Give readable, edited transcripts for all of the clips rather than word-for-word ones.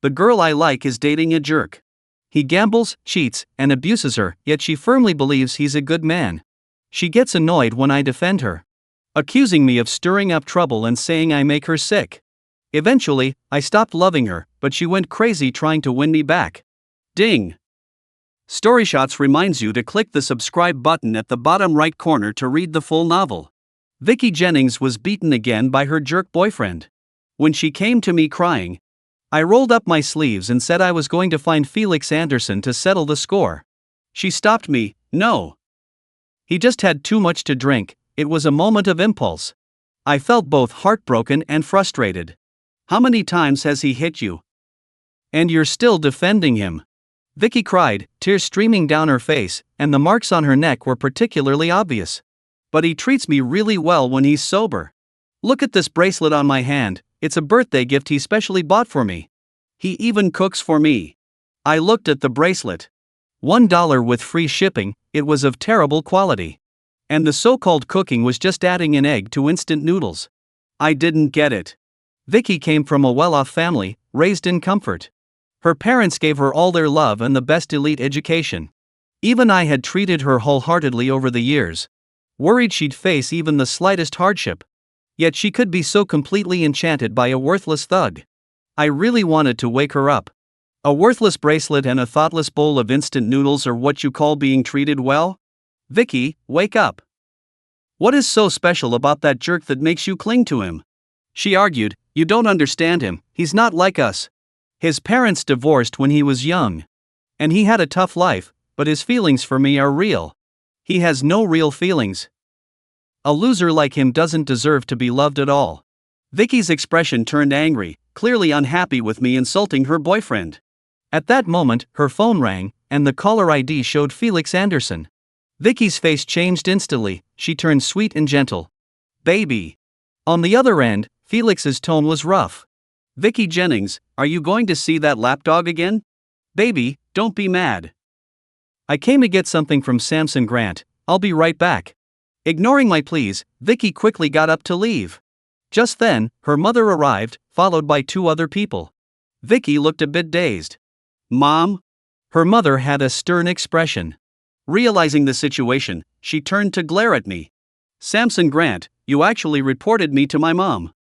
The girl I like is dating a jerk. He gambles, cheats, and abuses her, yet she firmly believes he's a good man. She gets annoyed when I defend her, accusing me of stirring up trouble and saying I make her sick. Eventually, I stopped loving her, but she went crazy trying to win me back. Ding! Storyshots reminds you to click the subscribe button at the bottom right corner to read the full novel. Vicki Jennings was beaten again by her jerk boyfriend. When she came to me crying, I rolled up my sleeves and said I was going to find Felix Anderson to settle the score. She stopped me. No. He just had too much to drink. It was a moment of impulse. I felt both heartbroken and frustrated. How many times has he hit you? And you're still defending him? Vicki cried, tears streaming down her face, and the marks on her neck were particularly obvious. But he treats me really well when he's sober. Look at this bracelet on my hand, it's a birthday gift he specially bought for me. He even cooks for me. I looked at the bracelet. $1 with free shipping, it was of terrible quality. And the so-called cooking was just adding an egg to instant noodles. I didn't get it. Vicki came from a well-off family, raised in comfort. Her parents gave her all their love and the best elite education. Even I had treated her wholeheartedly over the years, worried she'd face even the slightest hardship. Yet she could be so completely enchanted by a worthless thug. I really wanted to wake her up. A worthless bracelet and a thoughtless bowl of instant noodles are what you call being treated well? Vicki, wake up. What is so special about that jerk that makes you cling to him? She argued, you don't understand him, he's not like us. His parents divorced when he was young. And he had a tough life, but his feelings for me are real. He has no real feelings. A loser like him doesn't deserve to be loved at all. Vicki's expression turned angry, clearly unhappy with me insulting her boyfriend. At that moment, her phone rang, and the caller ID showed Felix Anderson. Vicki's face changed instantly, she turned sweet and gentle. Baby. On the other end, Felix's tone was rough. Vicki Jennings, are you going to see that lapdog again? Baby, don't be mad. I came to get something from Samson Grant, I'll be right back. Ignoring my pleas, Vicki quickly got up to leave. Just then, her mother arrived, followed by 2 other people. Vicki looked a bit dazed. Mom? Her mother had a stern expression. Realizing the situation, she turned to glare at me. Samson Grant, you actually reported me to my mom.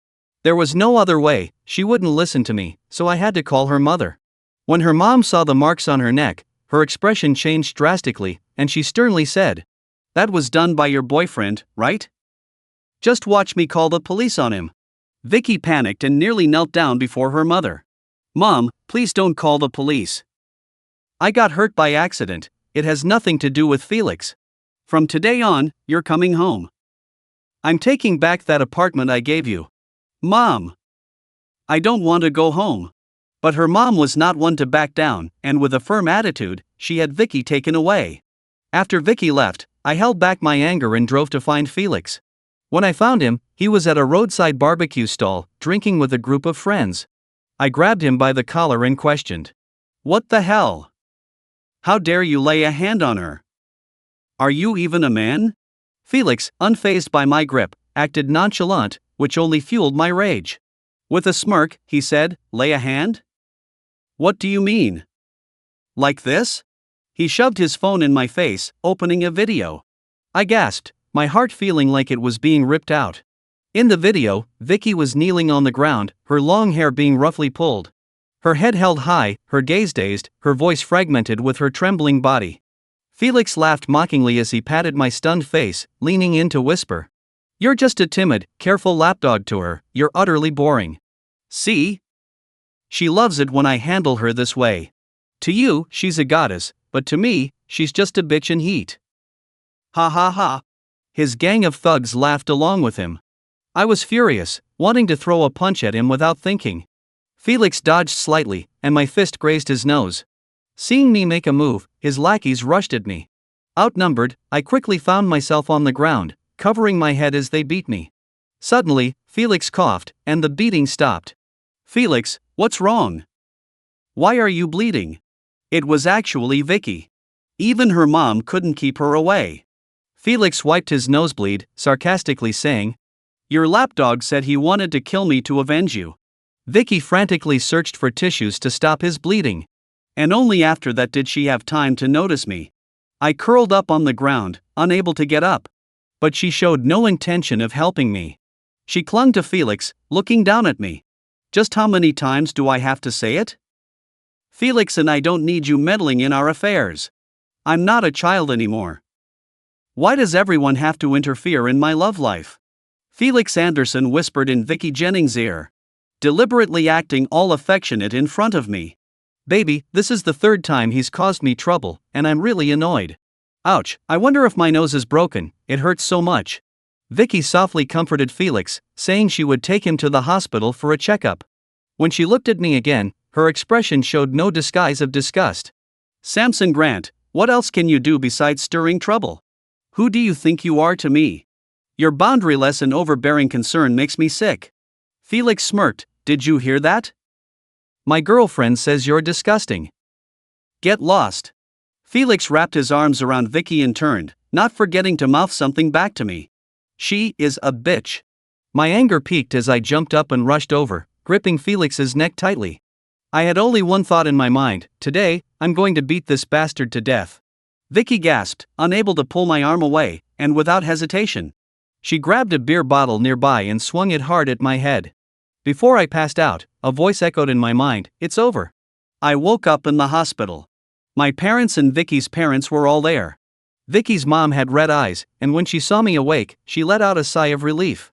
There was no other way, she wouldn't listen to me, so I had to call her mother. When her mom saw the marks on her neck, her expression changed drastically, and she sternly said, that was done by your boyfriend, right? Just watch me call the police on him. Vicki panicked and nearly knelt down before her mother. Mom, please don't call the police. I got hurt by accident, it has nothing to do with Felix. From today on, you're coming home. I'm taking back that apartment I gave you. Mom! I don't want to go home. But her mom was not one to back down, and with a firm attitude, she had Vicki taken away. After Vicki left, I held back my anger and drove to find Felix. When I found him, he was at a roadside barbecue stall, drinking with a group of friends. I grabbed him by the collar and questioned. What the hell? How dare you lay a hand on her? Are you even a man? Felix, unfazed by my grip, acted nonchalant, which only fueled my rage. With a smirk, he said, lay a hand? What do you mean? Like this? He shoved his phone in my face, opening a video. I gasped, my heart feeling like it was being ripped out. In the video, Vicki was kneeling on the ground, her long hair being roughly pulled. Her head held high, her gaze dazed, her voice fragmented with her trembling body. Felix laughed mockingly as he patted my stunned face, leaning in to whisper. You're just a timid, careful lapdog to her, you're utterly boring. See? She loves it when I handle her this way. To you, she's a goddess, but to me, she's just a bitch in heat. Ha ha ha. His gang of thugs laughed along with him. I was furious, wanting to throw a punch at him without thinking. Felix dodged slightly, and my fist grazed his nose. Seeing me make a move, his lackeys rushed at me. Outnumbered, I quickly found myself on the ground, covering my head as they beat me. Suddenly, Felix coughed, and the beating stopped. Felix, what's wrong? Why are you bleeding? It was actually Vicki. Even her mom couldn't keep her away. Felix wiped his nosebleed, sarcastically saying, Your lapdog said he wanted to kill me to avenge you. Vicky frantically searched for tissues to stop his bleeding. And only after that did she have time to notice me. I curled up on the ground, unable to get up. But she showed no intention of helping me. She clung to Felix, looking down at me. Just how many times do I have to say it? Felix and I don't need you meddling in our affairs. I'm not a child anymore. Why does everyone have to interfere in my love life? Felix Anderson whispered in Vicky Jennings' ear, deliberately acting all affectionate in front of me. Baby, this is the third time he's caused me trouble, and I'm really annoyed. Ouch, I wonder if my nose is broken, it hurts so much. Vicky softly comforted Felix, saying she would take him to the hospital for a checkup. When she looked at me again, her expression showed no disguise of disgust. Samson Grant, what else can you do besides stirring trouble? Who do you think you are to me? Your boundaryless and overbearing concern makes me sick. Felix smirked, did you hear that? My girlfriend says you're disgusting. Get lost. Felix wrapped his arms around Vicky and turned, not forgetting to mouth something back to me. She is a bitch. My anger peaked as I jumped up and rushed over, gripping Felix's neck tightly. I had only one thought in my mind, today, I'm going to beat this bastard to death. Vicky gasped, unable to pull my arm away, and without hesitation. She grabbed a beer bottle nearby and swung it hard at my head. Before I passed out, a voice echoed in my mind, it's over. I woke up in the hospital. My parents and Vicky's parents were all there. Vicky's mom had red eyes, and when she saw me awake, she let out a sigh of relief.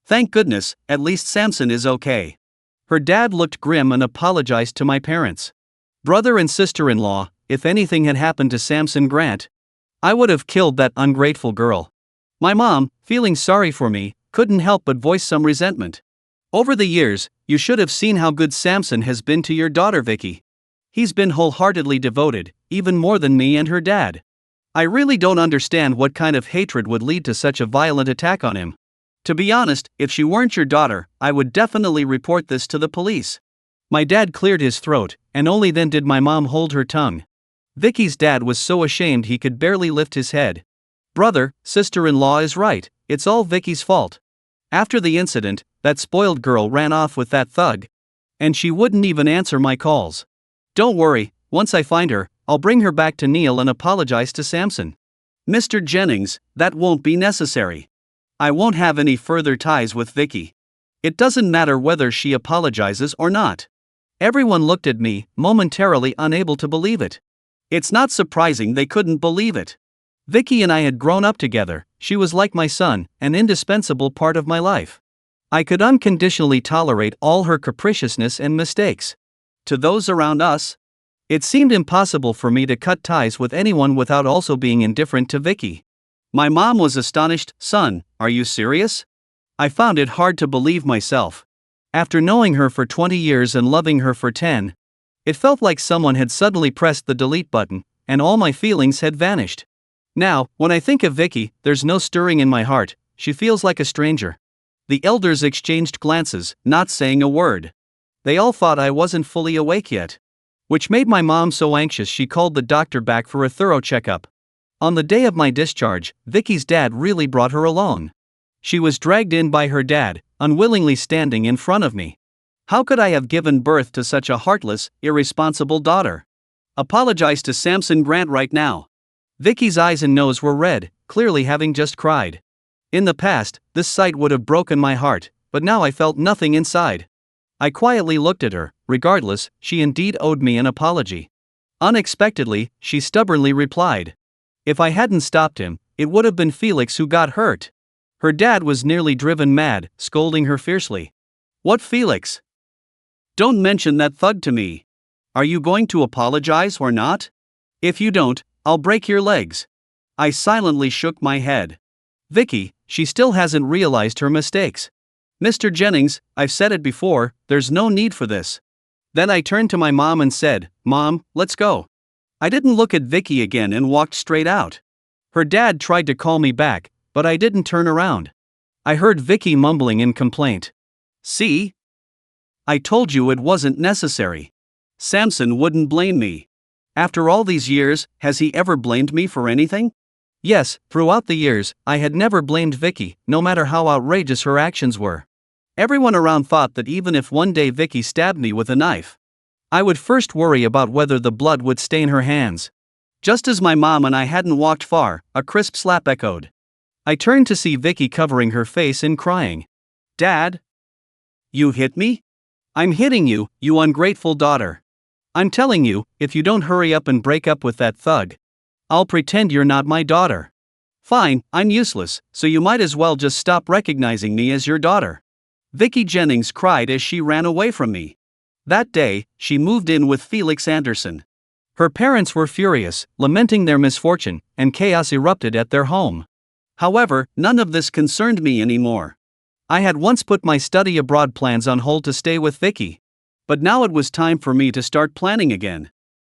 Thank goodness, at least Samson is okay. Her dad looked grim and apologized to my parents. Brother and sister-in-law, if anything had happened to Samson Grant, I would have killed that ungrateful girl. My mom, feeling sorry for me, couldn't help but voice some resentment. Over the years, you should have seen how good Samson has been to your daughter Vicky. He's been wholeheartedly devoted, even more than me and her dad. I really don't understand what kind of hatred would lead to such a violent attack on him. To be honest, if she weren't your daughter, I would definitely report this to the police. My dad cleared his throat, and only then did my mom hold her tongue. Vicky's dad was so ashamed he could barely lift his head. Brother, sister-in-law is right, it's all Vicky's fault. After the incident, that spoiled girl ran off with that thug. And she wouldn't even answer my calls. Don't worry, once I find her, I'll bring her back to Neil and apologize to Samson. Mr. Jennings, that won't be necessary. I won't have any further ties with Vicky. It doesn't matter whether she apologizes or not. Everyone looked at me, momentarily unable to believe it. It's not surprising they couldn't believe it. Vicky and I had grown up together, she was like my son, an indispensable part of my life. I could unconditionally tolerate all her capriciousness and mistakes. To those around us, it seemed impossible for me to cut ties with anyone without also being indifferent to Vicky. My mom was astonished, son, are you serious? I found it hard to believe myself. After knowing her for 20 years and loving her for 10, it felt like someone had suddenly pressed the delete button, and all my feelings had vanished. Now, when I think of Vicky, there's no stirring in my heart, she feels like a stranger. The elders exchanged glances, not saying a word. They all thought I wasn't fully awake yet. Which made my mom so anxious she called the doctor back for a thorough checkup. On the day of my discharge, Vicky's dad really brought her along. She was dragged in by her dad, unwillingly standing in front of me. How could I have given birth to such a heartless, irresponsible daughter? Apologize to Samson Grant right now. Vicky's eyes and nose were red, clearly having just cried. In the past, this sight would have broken my heart, but now I felt nothing inside. I quietly looked at her. Regardless, she indeed owed me an apology. Unexpectedly, she stubbornly replied. If I hadn't stopped him, it would have been Felix who got hurt. Her dad was nearly driven mad, scolding her fiercely. What Felix? Don't mention that thug to me. Are you going to apologize or not? If you don't, I'll break your legs. I silently shook my head. Vicky, she still hasn't realized her mistakes. Mr. Jennings, I've said it before, there's no need for this. Then I turned to my mom and said, Mom, let's go. I didn't look at Vicky again and walked straight out. Her dad tried to call me back, but I didn't turn around. I heard Vicky mumbling in complaint. See? I told you it wasn't necessary. Samson wouldn't blame me. After all these years, has he ever blamed me for anything? Yes, throughout the years, I had never blamed Vicky, no matter how outrageous her actions were. Everyone around thought that even if one day Vicky stabbed me with a knife, I would first worry about whether the blood would stain her hands. Just as my mom and I hadn't walked far, a crisp slap echoed. I turned to see Vicky covering her face and crying. "Dad? You hit me? I'm hitting you, you ungrateful daughter. I'm telling you, if you don't hurry up and break up with that thug, I'll pretend you're not my daughter. Fine, I'm useless, so you might as well just stop recognizing me as your daughter." Vicky Jennings cried as she ran away from me. That day, she moved in with Felix Anderson. Her parents were furious, lamenting their misfortune, and chaos erupted at their home. However, none of this concerned me anymore. I had once put my study abroad plans on hold to stay with Vicky. But now it was time for me to start planning again.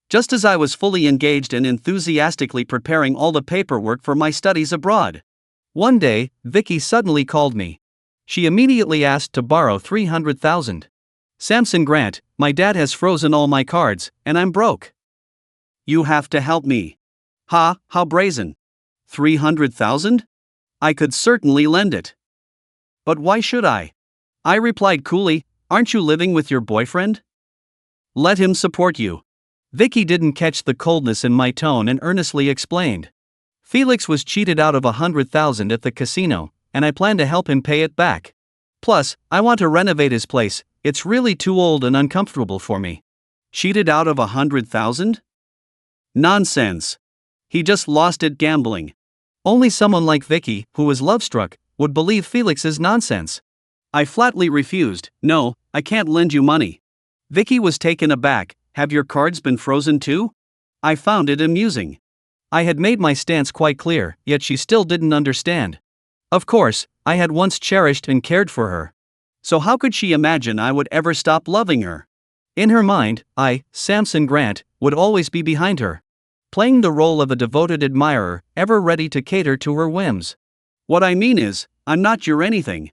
Just as I was fully engaged and enthusiastically preparing all the paperwork for my studies abroad, one day, Vicky suddenly called me. She immediately asked to borrow $300,000. "Samson Grant, my dad has frozen all my cards, and I'm broke. You have to help me." "Ha, how brazen. 300,000? I could certainly lend it." "But why should I?" I replied coolly, "Aren't you living with your boyfriend? Let him support you." Vicky didn't catch the coldness in my tone and earnestly explained. "Felix was cheated out of $100,000 at the casino, and I plan to help him pay it back. Plus, I want to renovate his place, it's really too old and uncomfortable for me." "Cheated out of $100,000? Nonsense. He just lost it gambling." Only someone like Vicky, who was love-struck, would believe Felix's nonsense. I flatly refused. "No, I can't lend you money." Vicky was taken aback. "Have your cards been frozen too?" I found it amusing. I had made my stance quite clear, yet she still didn't understand. Of course, I had once cherished and cared for her. So how could she imagine I would ever stop loving her? In her mind, I, Samson Grant, would always be behind her, playing the role of a devoted admirer, ever ready to cater to her whims. "What I mean is, I'm not your anything.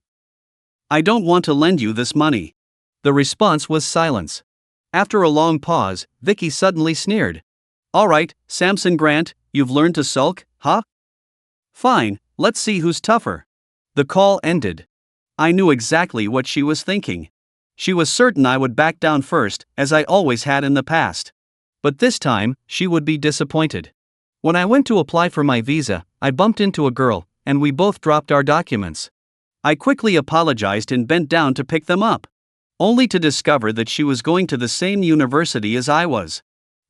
I don't want to lend you this money." The response was silence. After a long pause, Vicky suddenly sneered. "All right, Samson Grant, you've learned to sulk, huh? Fine, let's see who's tougher." The call ended. I knew exactly what she was thinking. She was certain I would back down first, as I always had in the past. But this time, she would be disappointed. When I went to apply for my visa, I bumped into a girl, and we both dropped our documents. I quickly apologized and bent down to pick them up, only to discover that she was going to the same university as I was.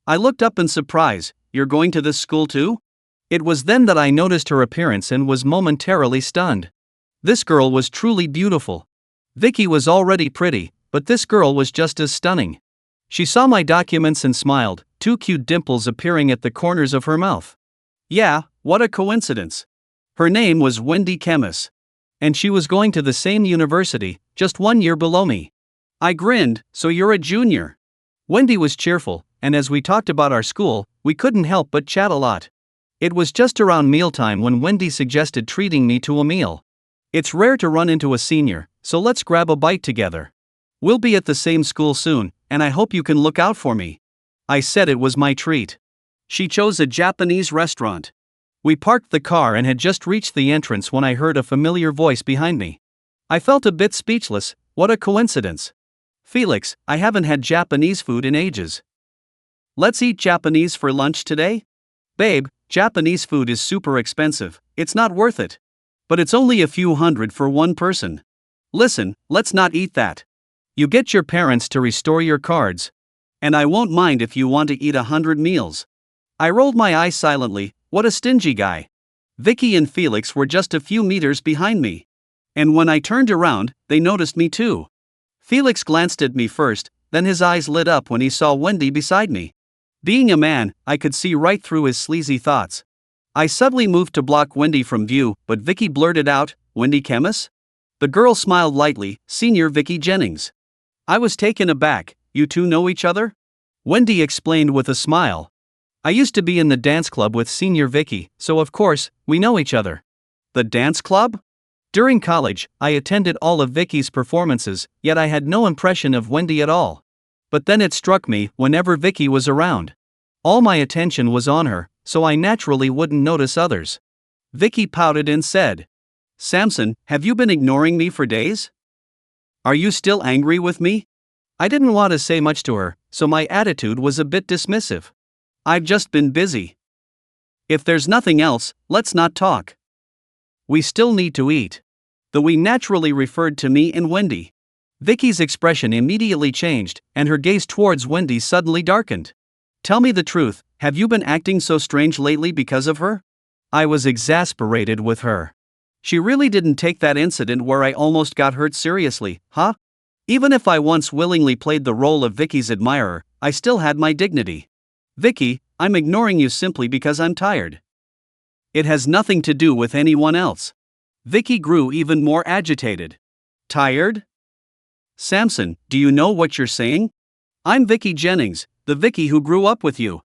I looked up in surprise. "You're going to this school too?" It was then that I noticed her appearance and was momentarily stunned. This girl was truly beautiful. Vicky was already pretty, but this girl was just as stunning. She saw my documents and smiled, two cute dimples appearing at the corners of her mouth. Yeah, what a coincidence. Her name was Wendy Kemmis. And she was going to the same university, just 1 year below me. I grinned. "So you're a junior." Wendy was cheerful, and as we talked about our school, we couldn't help but chat a lot. It was just around mealtime when Wendy suggested treating me to a meal. "It's rare to run into a senior, so let's grab a bite together. We'll be at the same school soon, and I hope you can look out for me." I said it was my treat. She chose a Japanese restaurant. We parked the car and had just reached the entrance when I heard a familiar voice behind me. I felt a bit speechless. What a coincidence. "Felix, I haven't had Japanese food in ages. Let's eat Japanese for lunch today?" "Babe, Japanese food is super expensive, it's not worth it. But it's only a few hundred for one person." "Listen, let's not eat that. You get your parents to restore your cards. And I won't mind if you want to eat 100 meals." I rolled my eyes silently. What a stingy guy. Vicky and Felix were just a few meters behind me. And when I turned around, they noticed me too. Felix glanced at me first, then his eyes lit up when he saw Wendy beside me. Being a man, I could see right through his sleazy thoughts. I subtly moved to block Wendy from view, but Vicky blurted out, "Wendy Kemmis?" The girl smiled lightly. "Senior Vicky Jennings." I was taken aback. "You two know each other?" Wendy explained with a smile. "I used to be in the dance club with Senior Vicky, so of course, we know each other." "The dance club?" During college, I attended all of Vicky's performances, yet I had no impression of Wendy at all. But then it struck me, whenever Vicky was around, all my attention was on her, so I naturally wouldn't notice others. Vicky pouted and said, "Samson, have you been ignoring me for days?" Are you still angry with me? I didn't want to say much to her, so my attitude was a bit dismissive. I've just been busy. If there's nothing else, let's not talk. We still need to eat. The we naturally referred to me and Wendy. Vicky's expression immediately changed, and her gaze towards Wendy suddenly darkened. Tell me the truth, have you been acting so strange lately because of her? I was exasperated with her. She really didn't take that incident where I almost got hurt seriously, huh? Even if I once willingly played the role of Vicky's admirer, I still had my dignity. Vicky, I'm ignoring you simply because I'm tired. It has nothing to do with anyone else. Vicky grew even more agitated. Tired? Samson, do you know what you're saying? I'm Vicky Jennings, the Vicky who grew up with you.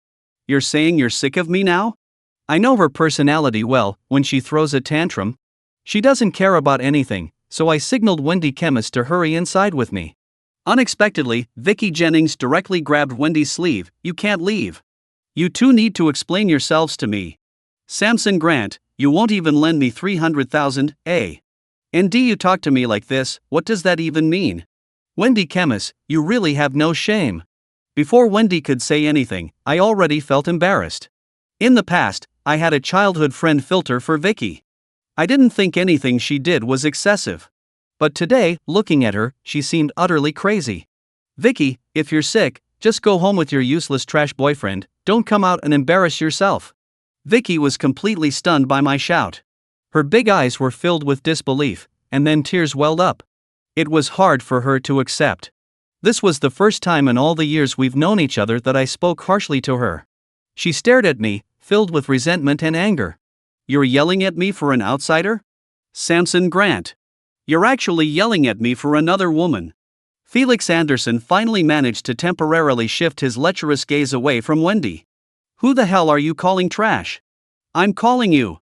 You're saying you're sick of me now? I know her personality well. When she throws a tantrum, she doesn't care about anything, so I signaled Wendy Chemist to hurry inside with me. Unexpectedly, Vicky Jennings directly grabbed Wendy's sleeve. You can't leave. You two need to explain yourselves to me. Samson Grant, you won't even lend me $300,000, eh? And do you talk to me like this? What does that even mean? Wendy Chemist, you really have no shame. Before Wendy could say anything, I already felt embarrassed. In the past, I had a childhood friend filter for Vicky. I didn't think anything she did was excessive. But today, looking at her, she seemed utterly crazy. Vicky, if you're sick, just go home with your useless trash boyfriend, don't come out and embarrass yourself. Vicky was completely stunned by my shout. Her big eyes were filled with disbelief, and then tears welled up. It was hard for her to accept. This was the first time in all the years we've known each other that I spoke harshly to her. She stared at me, filled with resentment and anger. You're yelling at me for an outsider? Samson Grant. You're actually yelling at me for another woman. Felix Anderson finally managed to temporarily shift his lecherous gaze away from Wendy. Who the hell are you calling trash? I'm calling you.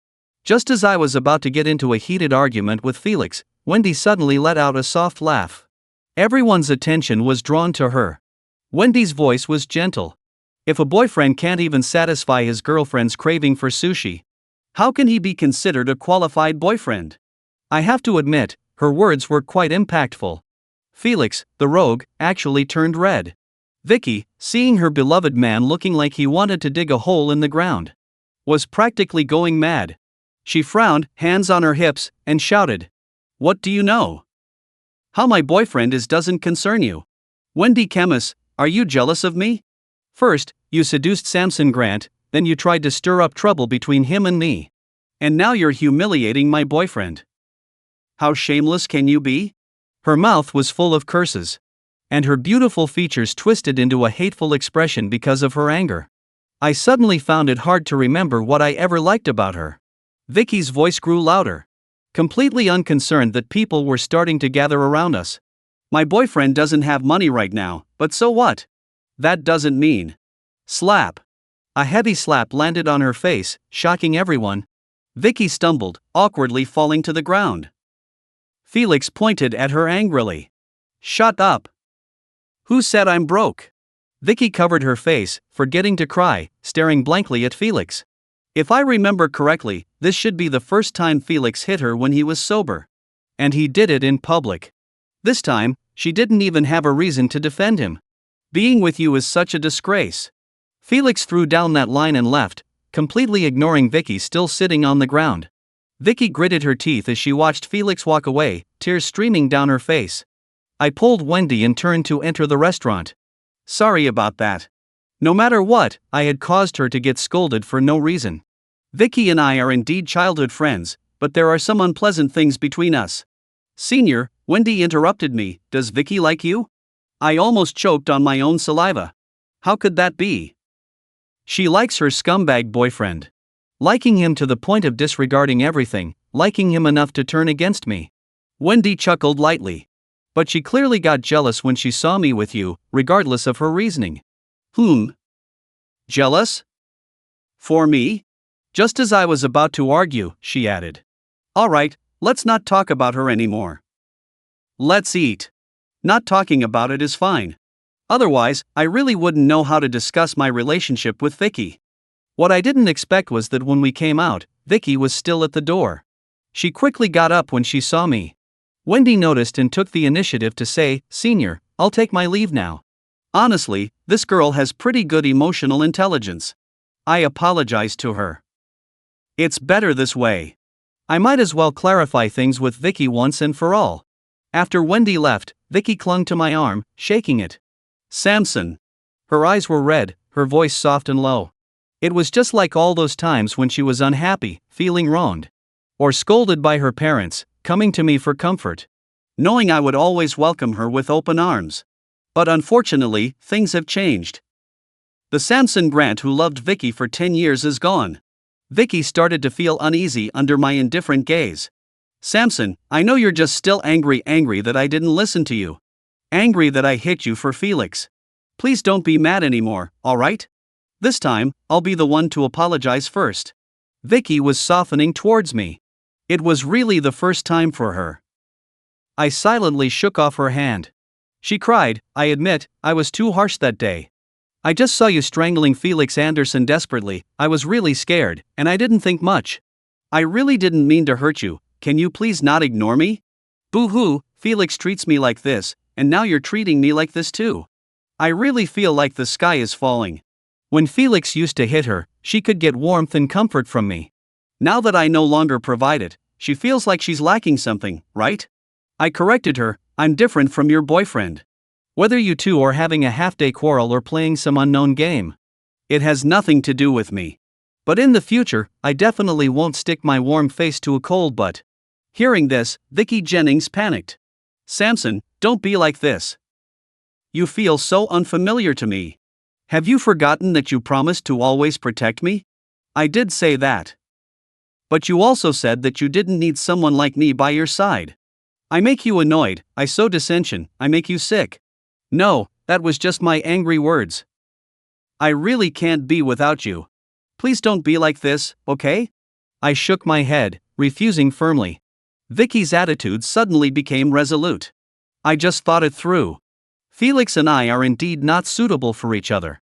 Just as I was about to get into a heated argument with Felix, Wendy suddenly let out a soft laugh. Everyone's attention was drawn to her. Wendy's voice was gentle. If a boyfriend can't even satisfy his girlfriend's craving for sushi, how can he be considered a qualified boyfriend? I have to admit, her words were quite impactful. Felix, the rogue, actually turned red. Vicky, seeing her beloved man looking like he wanted to dig a hole in the ground, was practically going mad. She frowned, hands on her hips, and shouted, "What do you know? How my boyfriend is doesn't concern you. Wendy Chemist, are you jealous of me? First, you seduced Samson Grant, then you tried to stir up trouble between him and me. And now you're humiliating my boyfriend. How shameless can you be?" Her mouth was full of curses, and her beautiful features twisted into a hateful expression because of her anger. I suddenly found it hard to remember what I ever liked about her. Vicky's voice grew louder, completely unconcerned that people were starting to gather around us. My boyfriend doesn't have money right now, but so what? That doesn't mean. Slap. A heavy slap landed on her face, shocking everyone. Vicky stumbled, awkwardly falling to the ground. Felix pointed at her angrily. Shut up. Who said I'm broke? Vicky covered her face, forgetting to cry, staring blankly at Felix. If I remember correctly, this should be the first time Felix hit her when he was sober. And he did it in public. This time, she didn't even have a reason to defend him. Being with you is such a disgrace. Felix threw down that line and left, completely ignoring Vicky still sitting on the ground. Vicky gritted her teeth as she watched Felix walk away, tears streaming down her face. I pulled Wendy and turned to enter the restaurant. Sorry about that. No matter what, I had caused her to get scolded for no reason. Vicky and I are indeed childhood friends, but there are some unpleasant things between us. Senior, Wendy interrupted me, does Vicky like you? I almost choked on my own saliva. How could that be? She likes her scumbag boyfriend. Liking him to the point of disregarding everything, liking him enough to turn against me. Wendy chuckled lightly. But she clearly got jealous when she saw me with you, regardless of her reasoning. Jealous? For me? Just as I was about to argue, she added. All right, let's not talk about her anymore. Let's eat. Not talking about it is fine. Otherwise, I really wouldn't know how to discuss my relationship with Vicky. What I didn't expect was that when we came out, Vicky was still at the door. She quickly got up when she saw me. Wendy noticed and took the initiative to say, "Senior, I'll take my leave now." Honestly, this girl has pretty good emotional intelligence. I apologized to her. It's better this way. I might as well clarify things with Vicky once and for all. After Wendy left, Vicky clung to my arm, shaking it. "Samson." Her eyes were red, her voice soft and low. It was just like all those times when she was unhappy, feeling wronged, or scolded by her parents, coming to me for comfort, knowing I would always welcome her with open arms. But unfortunately, things have changed. The Samson Grant who loved Vicky for 10 years is gone. Vicky started to feel uneasy under my indifferent gaze. "Samson, I know you're just still angry that I didn't listen to you. Angry that I hit you for Felix. Please don't be mad anymore, alright? This time, I'll be the one to apologize first." Vicky was softening towards me. It was really the first time for her. I silently shook off her hand. She cried, "I admit, I was too harsh that day. I just saw you strangling Felix Anderson desperately, I was really scared, and I didn't think much. I really didn't mean to hurt you, can you please not ignore me? Boo-hoo, Felix treats me like this, and now you're treating me like this too. I really feel like the sky is falling." When Felix used to hit her, she could get warmth and comfort from me. Now that I no longer provide it, she feels like she's lacking something, right? I corrected her, "I'm different from your boyfriend. Whether you two are having a half-day quarrel or playing some unknown game, it has nothing to do with me. But in the future, I definitely won't stick my warm face to a cold butt." Hearing this, Vicky Jennings panicked. "Samson, don't be like this. You feel so unfamiliar to me. Have you forgotten that you promised to always protect me?" "I did say that. But you also said that you didn't need someone like me by your side. I make you annoyed, I sow dissension, I make you sick." "No, that was just my angry words. I really can't be without you. Please don't be like this, okay?" I shook my head, refusing firmly. Vicky's attitude suddenly became resolute. "I just thought it through. Felix and I are indeed not suitable for each other.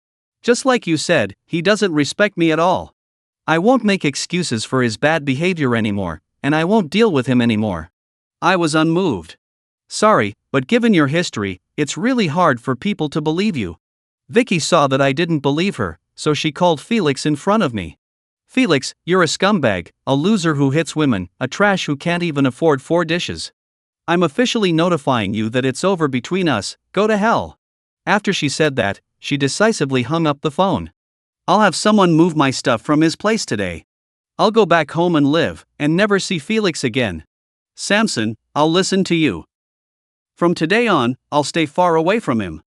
Just like you said, he doesn't respect me at all. I won't make excuses for his bad behavior anymore, and I won't deal with him anymore." I was unmoved. "Sorry, but given your history, it's really hard for people to believe you." Vicky saw that I didn't believe her, so she called Felix in front of me. "Felix, you're a scumbag, a loser who hits women, a trash who can't even afford 4 dishes. I'm officially notifying you that it's over between us, go to hell." After she said that, she decisively hung up the phone. "I'll have someone move my stuff from his place today. I'll go back home and live, and never see Felix again. Samson, I'll listen to you. From today on, I'll stay far away from him.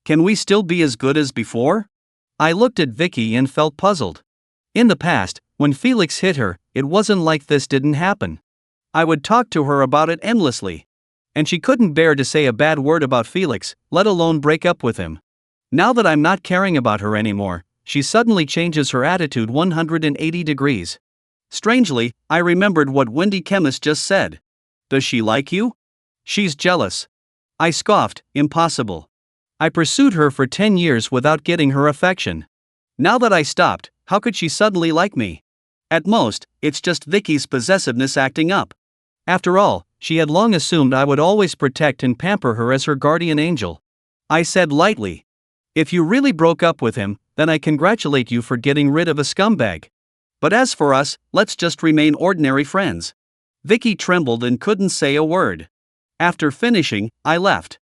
Can we still be as good as before?" I looked at Vicky and felt puzzled. In the past, when Felix hit her, it wasn't like this didn't happen. I would talk to her about it endlessly. And she couldn't bear to say a bad word about Felix, let alone break up with him. Now that I'm not caring about her anymore, she suddenly changes her attitude 180 degrees. Strangely, I remembered what Wendy Chemist just said. "Does she like you?" "She's jealous." I scoffed, impossible. I pursued her for 10 years without getting her affection. Now that I stopped, how could she suddenly like me? At most, it's just Vicky's possessiveness acting up. After all, she had long assumed I would always protect and pamper her as her guardian angel. I said lightly, "If you really broke up with him, then I congratulate you for getting rid of a scumbag. But as for us, let's just remain ordinary friends." Vicky trembled and couldn't say a word. After finishing, I left.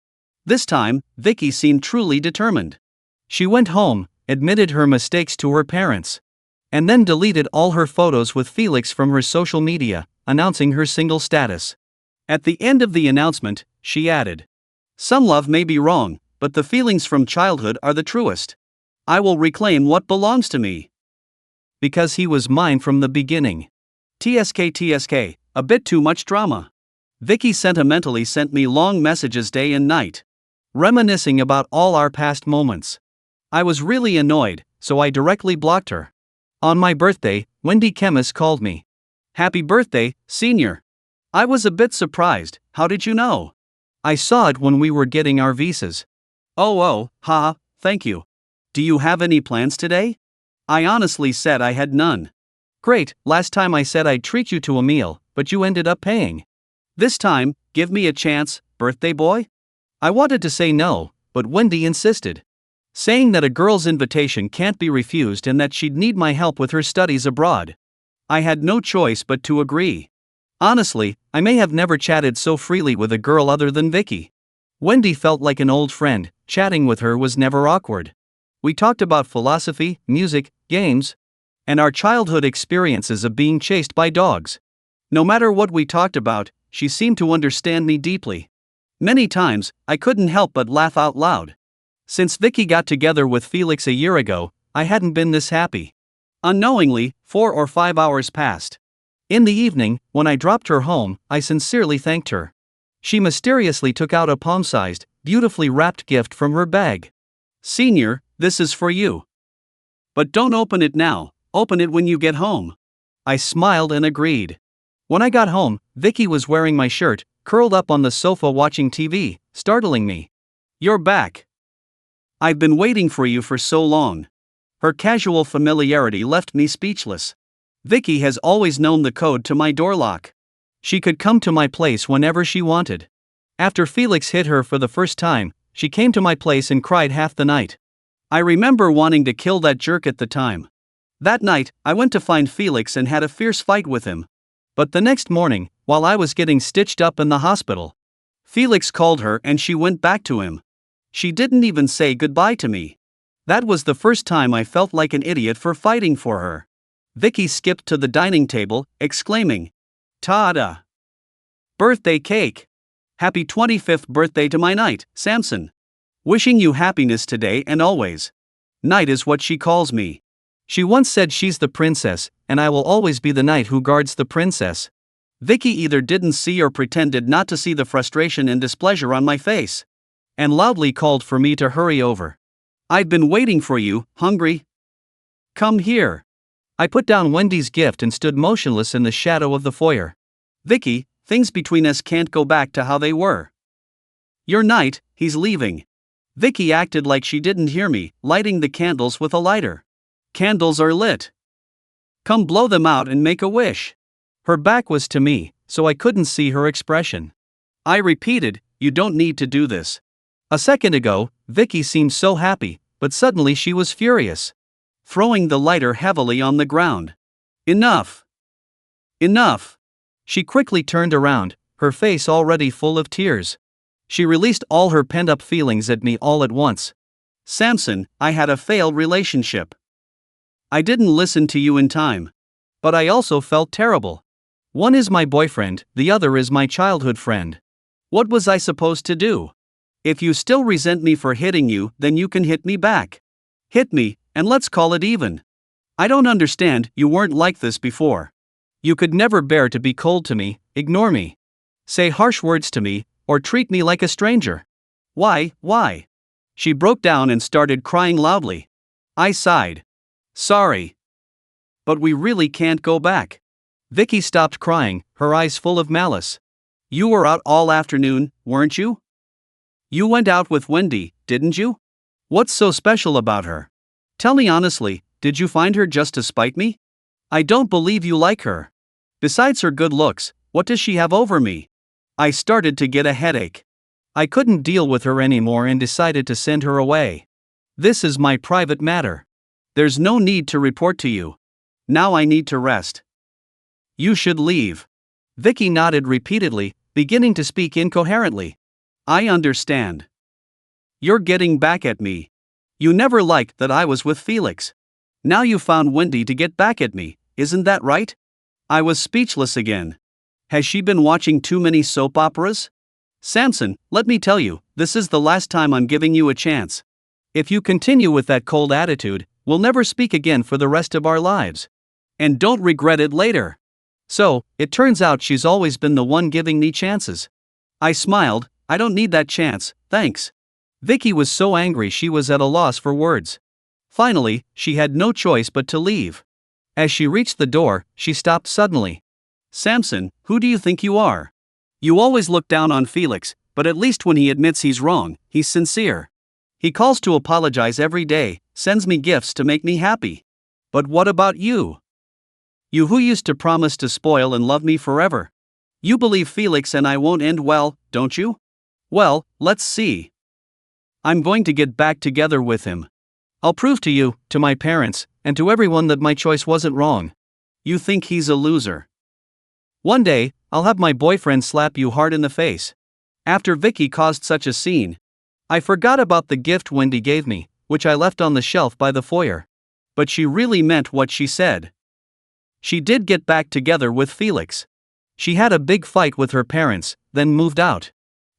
This time, Vicky seemed truly determined. She went home, admitted her mistakes to her parents, and then deleted all her photos with Felix from her social media, announcing her single status. At the end of the announcement, she added, "Some love may be wrong, but the feelings from childhood are the truest. I will reclaim what belongs to me. Because he was mine from the beginning." TSK, a bit too much drama. Vicky sentimentally sent me long messages day and night, reminiscing about all our past moments. I was really annoyed, so I directly blocked her. On my birthday, Wendy Chemist called me. "Happy birthday, senior." I was a bit surprised. "How did you know?" "I saw it when we were getting our visas." Oh, haha, thank you. Do you have any plans today?" I honestly said I had none. "Great, last time I said I'd treat you to a meal, but you ended up paying." This time, give me a chance, birthday boy? I wanted to say no, but Wendy insisted, saying that a girl's invitation can't be refused and that she'd need my help with her studies abroad. I had no choice but to agree. Honestly, I may have never chatted so freely with a girl other than Vicky. Wendy felt like an old friend, chatting with her was never awkward. We talked about philosophy, music, games, and our childhood experiences of being chased by dogs. No matter what we talked about, she seemed to understand me deeply. Many times, I couldn't help but laugh out loud. Since Vicky got together with Felix a year ago, I hadn't been this happy. Unknowingly, 4 or 5 hours passed. In the evening, when I dropped her home, I sincerely thanked her. She mysteriously took out a palm-sized, beautifully wrapped gift from her bag. "Senior, this is for you. But don't open it now, open it when you get home." I smiled and agreed. When I got home, Vicky was wearing my shirt, curled up on the sofa watching TV, startling me. "You're back. I've been waiting for you for so long." Her casual familiarity left me speechless. Vicky has always known the code to my door lock. She could come to my place whenever she wanted. After Felix hit her for the first time, she came to my place and cried half the night. I remember wanting to kill that jerk at the time. That night, I went to find Felix and had a fierce fight with him. But the next morning, while I was getting stitched up in the hospital, Felix called her and she went back to him. She didn't even say goodbye to me. That was the first time I felt like an idiot for fighting for her. Vicky skipped to the dining table, exclaiming, "Ta-da! Birthday cake! Happy 25th birthday to my knight, Samson. Wishing you happiness today and always." Knight is what she calls me. She once said she's the princess, and I will always be the knight who guards the princess. Vicky either didn't see or pretended not to see the frustration and displeasure on my face, and loudly called for me to hurry over. "I've been waiting for you, hungry. Come here." I put down Wendy's gift and stood motionless in the shadow of the foyer. "Vicky, things between us can't go back to how they were. Your knight, he's leaving." Vicky acted like she didn't hear me, lighting the candles with a lighter. "Candles are lit. Come blow them out and make a wish." Her back was to me, so I couldn't see her expression. I repeated, "You don't need to do this." A second ago, Vicky seemed so happy, but suddenly she was furious, throwing the lighter heavily on the ground. "Enough! Enough!" She quickly turned around, her face already full of tears. She released all her pent-up feelings at me all at once. "Samson, I had a failed relationship. I didn't listen to you in time. But I also felt terrible. One is my boyfriend, the other is my childhood friend. What was I supposed to do? If you still resent me for hitting you, then you can hit me back. Hit me, and let's call it even. I don't understand, you weren't like this before. You could never bear to be cold to me, ignore me, say harsh words to me, or treat me like a stranger. Why? She broke down and started crying loudly. I sighed. Sorry. But we really can't go back. Vicky stopped crying, her eyes full of malice. You were out all afternoon, weren't you? You went out with Wendy, didn't you? What's so special about her? Tell me honestly, did you find her just to spite me? I don't believe you like her. Besides her good looks, what does she have over me? I started to get a headache. I couldn't deal with her anymore and decided to send her away. This is my private matter. There's no need to report to you. Now I need to rest. You should leave. Vicky nodded repeatedly, beginning to speak incoherently. I understand. You're getting back at me. You never liked that I was with Felix. Now you found Wendy to get back at me, isn't that right? I was speechless again. Has she been watching too many soap operas? Samson, let me tell you, this is the last time I'm giving you a chance. If you continue with that cold attitude, we'll never speak again for the rest of our lives. And don't regret it later. So, it turns out she's always been the one giving me chances. I smiled. I don't need that chance, thanks. Vicky was so angry she was at a loss for words. Finally, she had no choice but to leave. As she reached the door, she stopped suddenly. Samson, who do you think you are? You always look down on Felix, but at least when he admits he's wrong, he's sincere. He calls to apologize every day, sends me gifts to make me happy. But what about you? You who used to promise to spoil and love me forever. You believe Felix and I won't end well, don't you? Well, let's see. I'm going to get back together with him. I'll prove to you, to my parents, and to everyone that my choice wasn't wrong. You think he's a loser. One day, I'll have my boyfriend slap you hard in the face. After Vicky caused such a scene, I forgot about the gift Wendy gave me, which I left on the shelf by the foyer. But she really meant what she said. She did get back together with Felix. She had a big fight with her parents, then moved out.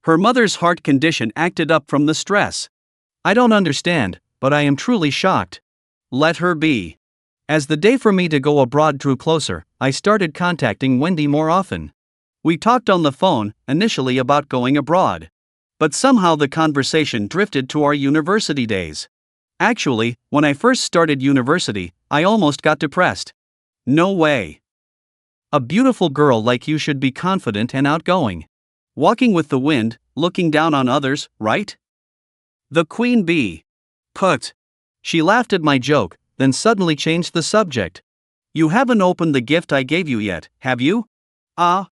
Her mother's heart condition acted up from the stress. I don't understand, but I am truly shocked. Let her be. As the day for me to go abroad drew closer, I started contacting Wendy more often. We talked on the phone, initially about going abroad. But somehow the conversation drifted to our university days. Actually, when I first started university, I almost got depressed. No way. A beautiful girl like you should be confident and outgoing. Walking with the wind, looking down on others, right? The queen bee. Put. She laughed at my joke, then suddenly changed the subject. You haven't opened the gift I gave you yet, have you? Ah.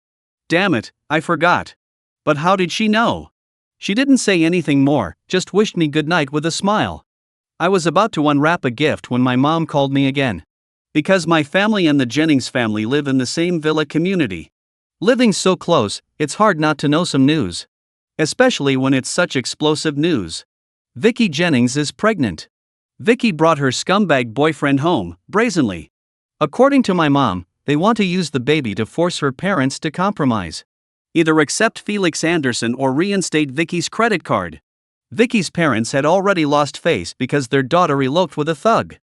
Damn it, I forgot. But how did she know? She didn't say anything more, just wished me good night with a smile. I was about to unwrap a gift when my mom called me again. Because my family and the Jennings family live in the same villa community. Living so close, it's hard not to know some news. Especially when it's such explosive news. Vicky Jennings is pregnant. Vicky brought her scumbag boyfriend home, brazenly. According to my mom, they want to use the baby to force her parents to compromise. Either accept Felix Anderson or reinstate Vicky's credit card. Vicky's parents had already lost face because their daughter eloped with a thug.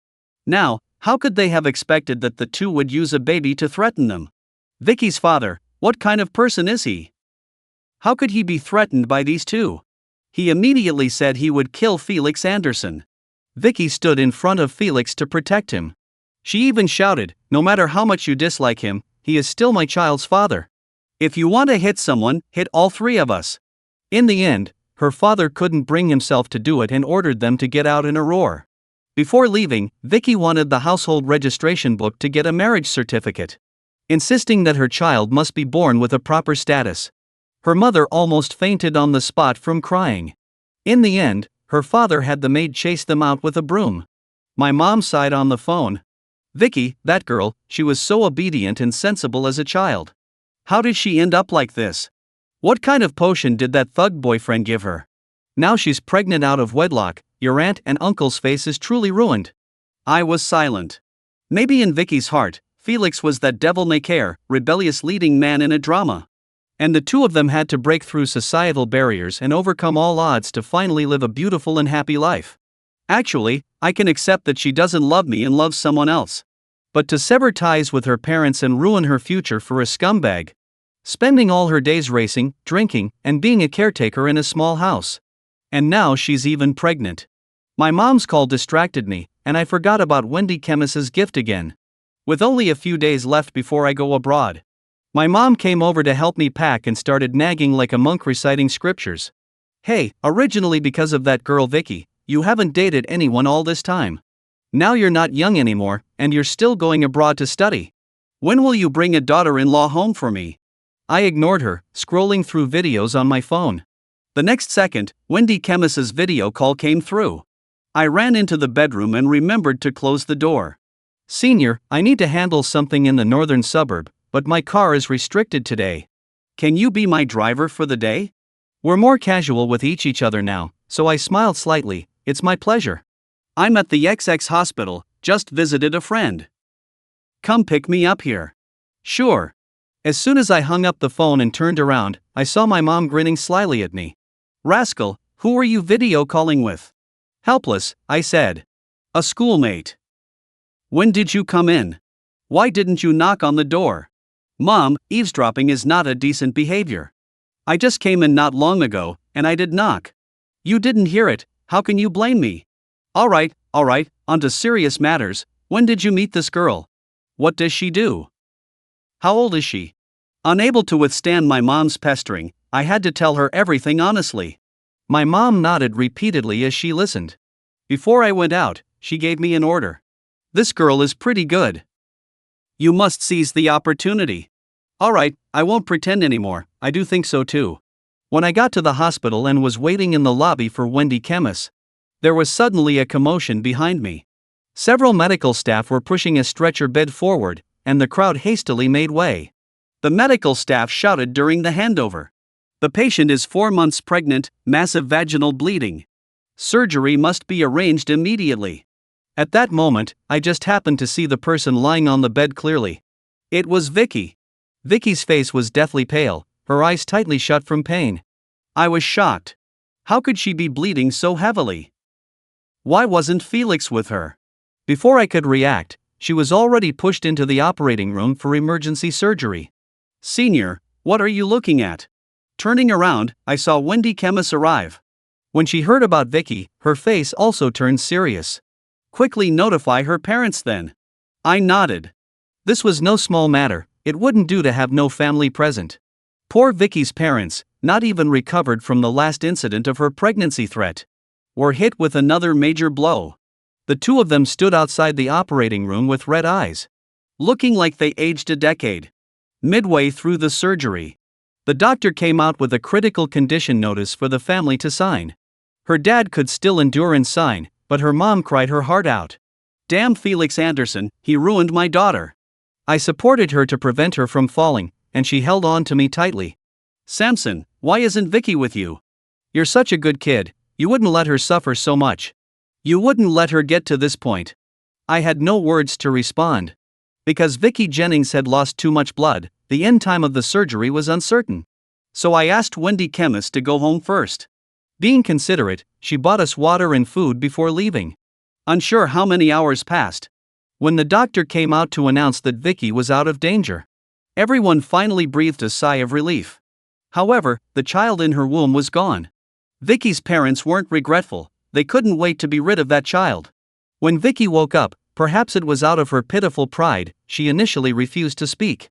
Now, how could they have expected that the two would use a baby to threaten them? Vicky's father, what kind of person is he? How could he be threatened by these two? He immediately said he would kill Felix Anderson. Vicky stood in front of Felix to protect him. She even shouted, "No matter how much you dislike him, he is still my child's father. If you want to hit someone, hit all three of us." In the end, her father couldn't bring himself to do it and ordered them to get out in a roar. Before leaving, Vicky wanted the household registration book to get a marriage certificate, insisting that her child must be born with a proper status. Her mother almost fainted on the spot from crying. In the end, her father had the maid chase them out with a broom. My mom sighed on the phone. Vicky, that girl, she was so obedient and sensible as a child. How did she end up like this? What kind of potion did that thug boyfriend give her? Now she's pregnant out of wedlock. Your aunt and uncle's face is truly ruined. I was silent. Maybe in Vicky's heart, Felix was that devil-may-care, rebellious leading man in a drama. And the two of them had to break through societal barriers and overcome all odds to finally live a beautiful and happy life. Actually, I can accept that she doesn't love me and loves someone else. But to sever ties with her parents and ruin her future for a scumbag. Spending all her days racing, drinking, and being a caretaker in a small house. And now she's even pregnant. My mom's call distracted me, and I forgot about Wendy Chemis's gift again. With only a few days left before I go abroad, my mom came over to help me pack and started nagging like a monk reciting scriptures. Hey, originally because of that girl Vicky, you haven't dated anyone all this time. Now you're not young anymore, and you're still going abroad to study. When will you bring a daughter-in-law home for me? I ignored her, scrolling through videos on my phone. The next second, Wendy Chemis's video call came through. I ran into the bedroom and remembered to close the door. Senior, I need to handle something in the northern suburb, but my car is restricted today. Can you be my driver for the day? We're more casual with each other now, so I smiled slightly. It's my pleasure. I'm at the XX hospital, just visited a friend. Come pick me up here. Sure. As soon as I hung up the phone and turned around, I saw my mom grinning slyly at me. Rascal, who were you video calling with? Helpless, I said. A schoolmate. When did you come in? Why didn't you knock on the door? Mom, eavesdropping is not a decent behavior. I just came in not long ago, and I did knock. You didn't hear it, how can you blame me? Alright, on to serious matters. When did you meet this girl? What does she do? How old is she? Unable to withstand my mom's pestering, I had to tell her everything honestly. My mom nodded repeatedly as she listened. Before I went out, she gave me an order. This girl is pretty good. You must seize the opportunity. Alright, I won't pretend anymore, I do think so too. When I got to the hospital and was waiting in the lobby for Wendy Kemmis, there was suddenly a commotion behind me. Several medical staff were pushing a stretcher bed forward, and the crowd hastily made way. The medical staff shouted during the handover. The patient is 4 months pregnant, massive vaginal bleeding. Surgery must be arranged immediately. At that moment, I just happened to see the person lying on the bed clearly. It was Vicky. Vicky's face was deathly pale, her eyes tightly shut from pain. I was shocked. How could she be bleeding so heavily? Why wasn't Felix with her? Before I could react, she was already pushed into the operating room for emergency surgery. Senior, what are you looking at? Turning around, I saw Wendy Kemmis arrive. When she heard about Vicky, her face also turned serious. Quickly notify her parents then. I nodded. This was no small matter, it wouldn't do to have no family present. Poor Vicky's parents, not even recovered from the last incident of her pregnancy threat, were hit with another major blow. The two of them stood outside the operating room with red eyes, looking like they aged a decade. Midway through the surgery, the doctor came out with a critical condition notice for the family to sign. Her dad could still endure and sign, but her mom cried her heart out. Damn Felix Anderson, he ruined my daughter. I supported her to prevent her from falling, and she held on to me tightly. Samson, why isn't Vicky with you? You're such a good kid, you wouldn't let her suffer so much. You wouldn't let her get to this point. I had no words to respond. Because Vicky Jennings had lost too much blood, the end time of the surgery was uncertain. So I asked Wendy Kemmis to go home first. Being considerate, she bought us water and food before leaving. Unsure how many hours passed, when the doctor came out to announce that Vicky was out of danger, everyone finally breathed a sigh of relief. However, the child in her womb was gone. Vicky's parents weren't regretful, they couldn't wait to be rid of that child. When Vicky woke up, perhaps it was out of her pitiful pride, she initially refused to speak.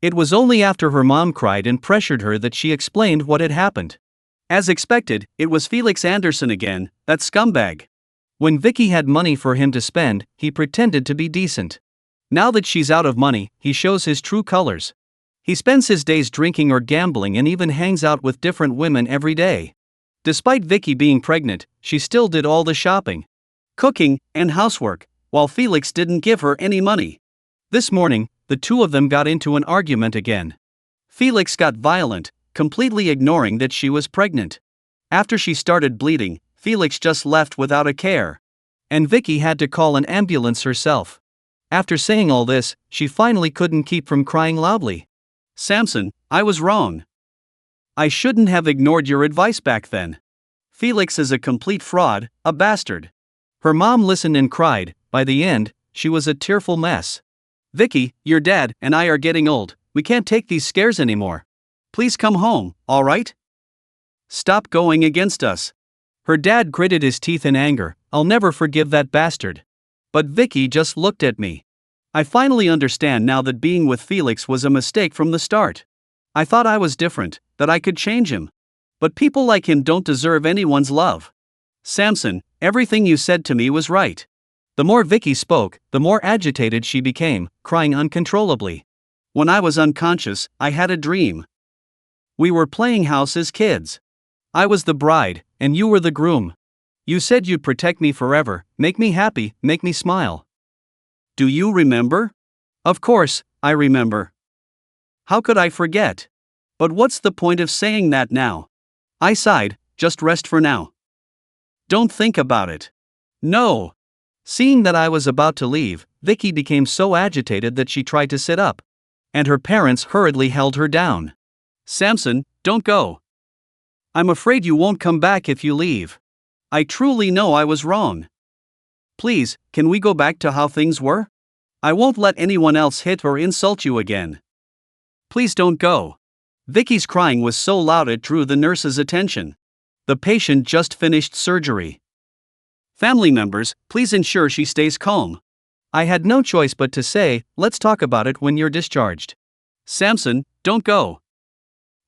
It was only after her mom cried and pressured her that she explained what had happened. As expected, it was Felix Anderson again, that scumbag. When Vicky had money for him to spend, he pretended to be decent. Now that she's out of money, he shows his true colors. He spends his days drinking or gambling and even hangs out with different women every day. Despite Vicky being pregnant, she still did all the shopping, cooking, and housework, while Felix didn't give her any money. This morning, the two of them got into an argument again. Felix got violent, completely ignoring that she was pregnant. After she started bleeding, Felix just left without a care. And Vicky had to call an ambulance herself. After saying all this, she finally couldn't keep from crying loudly. Samson, I was wrong. I shouldn't have ignored your advice back then. Felix is a complete fraud, a bastard. Her mom listened and cried. By the end, she was a tearful mess. Vicky, your dad and I are getting old, we can't take these scares anymore. Please come home, all right? Stop going against us. Her dad gritted his teeth in anger. I'll never forgive that bastard. But Vicky just looked at me. I finally understand now that being with Felix was a mistake from the start. I thought I was different, that I could change him. But people like him don't deserve anyone's love. Samson, everything you said to me was right. The more Vicky spoke, the more agitated she became, crying uncontrollably. When I was unconscious, I had a dream. We were playing house as kids. I was the bride, and you were the groom. You said you'd protect me forever, make me happy, make me smile. Do you remember? Of course, I remember. How could I forget? But what's the point of saying that now? I sighed, just rest for now. Don't think about it. No. Seeing that I was about to leave, Vicky became so agitated that she tried to sit up. And her parents hurriedly held her down. Samson, don't go. I'm afraid you won't come back if you leave. I truly know I was wrong. Please, can we go back to how things were? I won't let anyone else hit or insult you again. Please don't go. Vicky's crying was so loud it drew the nurse's attention. The patient just finished surgery. Family members, please ensure she stays calm. I had no choice but to say, let's talk about it when you're discharged. Samson, don't go.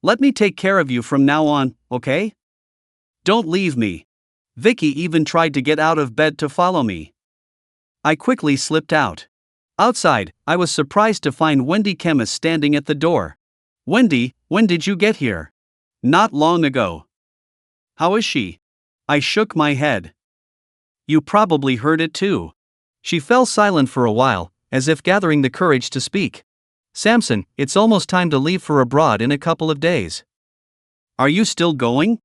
Let me take care of you from now on, okay? Don't leave me. Vicky even tried to get out of bed to follow me. I quickly slipped out. Outside, I was surprised to find Wendy Kemmis standing at the door. Wendy, when did you get here? Not long ago. How is she? I shook my head. You probably heard it too. She fell silent for a while, as if gathering the courage to speak. Samson, it's almost time to leave for abroad in a couple of days. Are you still going?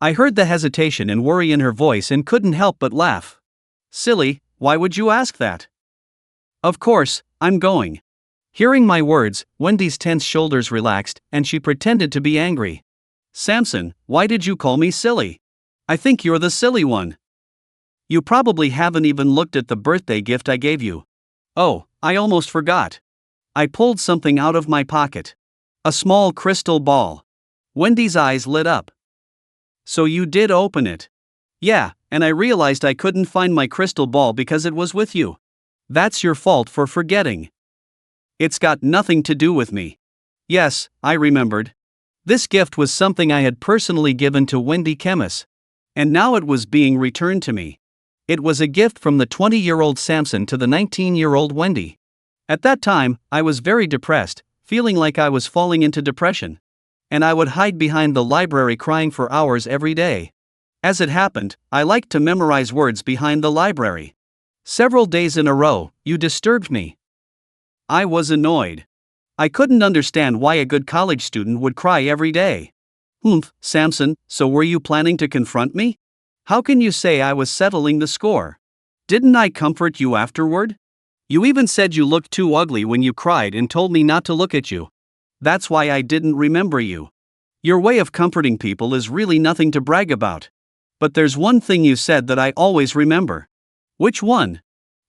I heard the hesitation and worry in her voice and couldn't help but laugh. Silly, why would you ask that? Of course, I'm going. Hearing my words, Wendy's tense shoulders relaxed, and she pretended to be angry. Samson, why did you call me silly? I think you're the silly one. You probably haven't even looked at the birthday gift I gave you. Oh, I almost forgot. I pulled something out of my pocket. A small crystal ball. Wendy's eyes lit up. So you did open it? Yeah, and I realized I couldn't find my crystal ball because it was with you. That's your fault for forgetting. It's got nothing to do with me. Yes, I remembered. This gift was something I had personally given to Wendy Kemmis. And now it was being returned to me. It was a gift from the 20-year-old Samson to the 19-year-old Wendy. At that time, I was very depressed, feeling like I was falling into depression. And I would hide behind the library crying for hours every day. As it happened, I liked to memorize words behind the library. Several days in a row, you disturbed me. I was annoyed. I couldn't understand why a good college student would cry every day. Samson, so were you planning to confront me? How can you say I was settling the score? Didn't I comfort you afterward? You even said you looked too ugly when you cried and told me not to look at you. That's why I didn't remember you. Your way of comforting people is really nothing to brag about. But there's one thing you said that I always remember. Which one?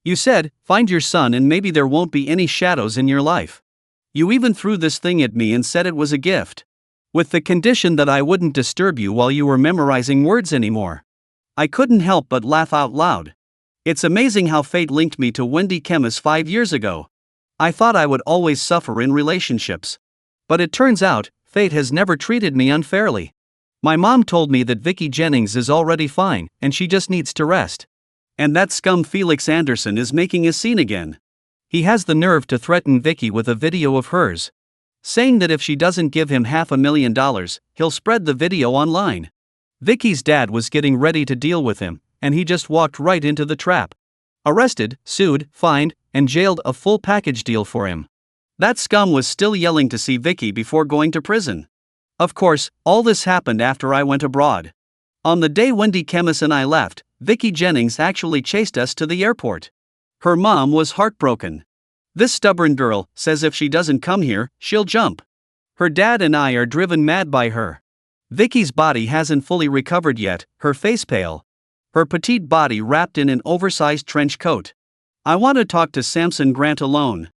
You said, find your son and maybe there won't be any shadows in your life. You even threw this thing at me and said it was a gift. With the condition that I wouldn't disturb you while you were memorizing words anymore. I couldn't help but laugh out loud. It's amazing how fate linked me to Wendy Kemmis 5 years ago. I thought I would always suffer in relationships. But it turns out, fate has never treated me unfairly. My mom told me that Vicky Jennings is already fine, and she just needs to rest. And that scum Felix Anderson is making a scene again. He has the nerve to threaten Vicky with a video of hers. Saying that if she doesn't give him $500,000, he'll spread the video online. Vicky's dad was getting ready to deal with him, and he just walked right into the trap. Arrested, sued, fined, and jailed, a full package deal for him. That scum was still yelling to see Vicky before going to prison. Of course, all this happened after I went abroad. On the day Wendy Kemmis and I left, Vicky Jennings actually chased us to the airport. Her mom was heartbroken. This stubborn girl says if she doesn't come here, she'll jump. Her dad and I are driven mad by her. Vicky's body hasn't fully recovered yet, her face pale. Her petite body wrapped in an oversized trench coat. I want to talk to Samson Grant alone.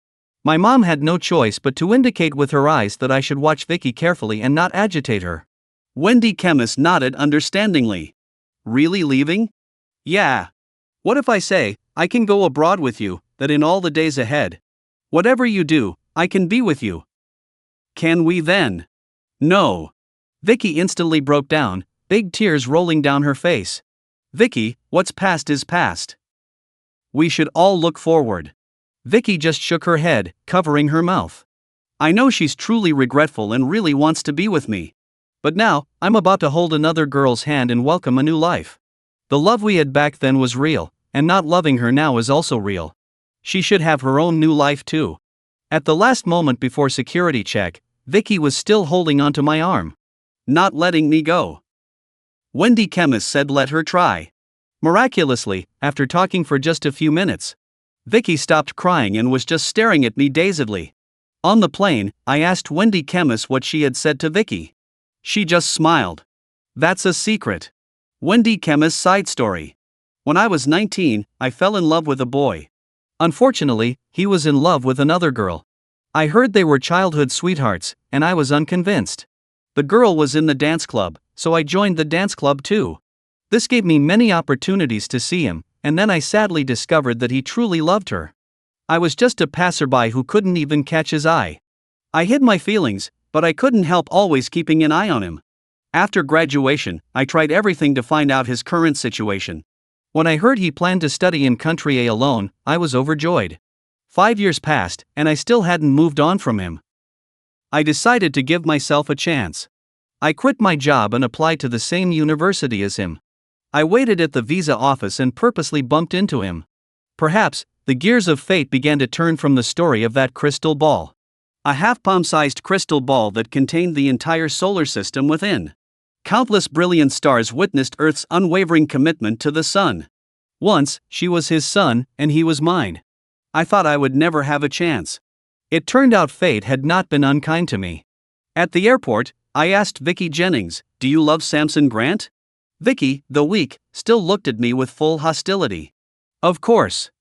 My mom had no choice but to indicate with her eyes that I should watch Vicky carefully and not agitate her. Wendy Kemmis nodded understandingly. Really leaving? Yeah. What if I say, I can go abroad with you, that in all the days ahead? Whatever you do, I can be with you. Can we then? No. Vicky instantly broke down, big tears rolling down her face. Vicky, what's past is past. We should all look forward. Vicky just shook her head, covering her mouth. I know she's truly regretful and really wants to be with me. But now, I'm about to hold another girl's hand and welcome a new life. The love we had back then was real, and not loving her now is also real. She should have her own new life too. At the last moment before security check, Vicky was still holding onto my arm. Not letting me go. Wendy Kemmis said let her try. Miraculously, after talking for just a few minutes, Vicky stopped crying and was just staring at me dazedly. On the plane, I asked Wendy Kemmis what she had said to Vicky. She just smiled. That's a secret. Wendy Kemmis side story. When I was 19, I fell in love with a boy. Unfortunately, he was in love with another girl. I heard they were childhood sweethearts, and I was unconvinced. The girl was in the dance club, so I joined the dance club too. This gave me many opportunities to see him, and then I sadly discovered that he truly loved her. I was just a passerby who couldn't even catch his eye. I hid my feelings, but I couldn't help always keeping an eye on him. After graduation, I tried everything to find out his current situation. When I heard he planned to study in Country A alone, I was overjoyed. 5 years passed, and I still hadn't moved on from him. I decided to give myself a chance. I quit my job and applied to the same university as him. I waited at the visa office and purposely bumped into him. Perhaps, the gears of fate began to turn from the story of that crystal ball. A half-palm-sized crystal ball that contained the entire solar system within. Countless brilliant stars witnessed Earth's unwavering commitment to the sun. Once, she was his sun, and he was mine. I thought I would never have a chance. It turned out fate had not been unkind to me. At the airport, I asked Vicky Jennings, "Do you love Samson Grant?" Vicky, though weak, still looked at me with full hostility. "Of course.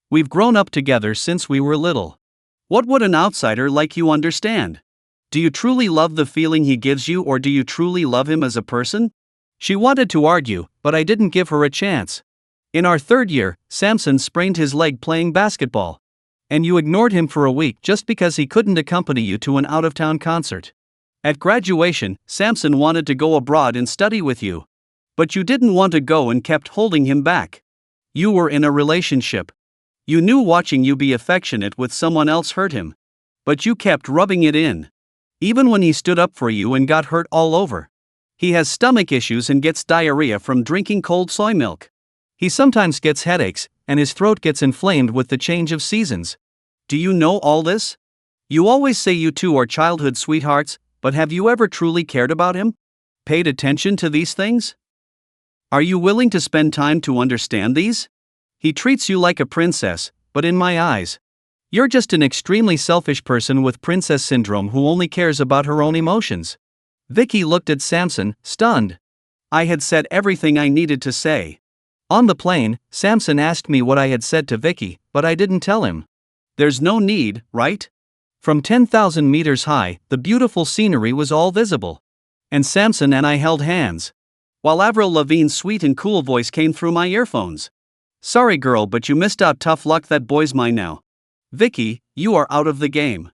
We've grown up together since we were little. What would an outsider like you understand? Do you truly love the feeling he gives you, or do you truly love him as a person?" She wanted to argue, but I didn't give her a chance. In our third year, Samson sprained his leg playing basketball. And you ignored him for a week just because he couldn't accompany you to an out-of-town concert. At graduation, Samson wanted to go abroad and study with you. But you didn't want to go and kept holding him back. You were in a relationship. You knew watching you be affectionate with someone else hurt him. But you kept rubbing it in. Even when he stood up for you and got hurt all over. He has stomach issues and gets diarrhea from drinking cold soy milk. He sometimes gets headaches, and his throat gets inflamed with the change of seasons. Do you know all this? You always say you two are childhood sweethearts, but have you ever truly cared about him? Paid attention to these things? Are you willing to spend time to understand these? He treats you like a princess, but in my eyes, you're just an extremely selfish person with princess syndrome who only cares about her own emotions. Vicky looked at Samson, stunned. I had said everything I needed to say. On the plane, Samson asked me what I had said to Vicky, but I didn't tell him. There's no need, right? From 10,000 meters high, the beautiful scenery was all visible. And Samson and I held hands. While Avril Lavigne's sweet and cool voice came through my earphones. Sorry girl, but you missed out. Tough luck, that boy's mine now. Vicky, you are out of the game.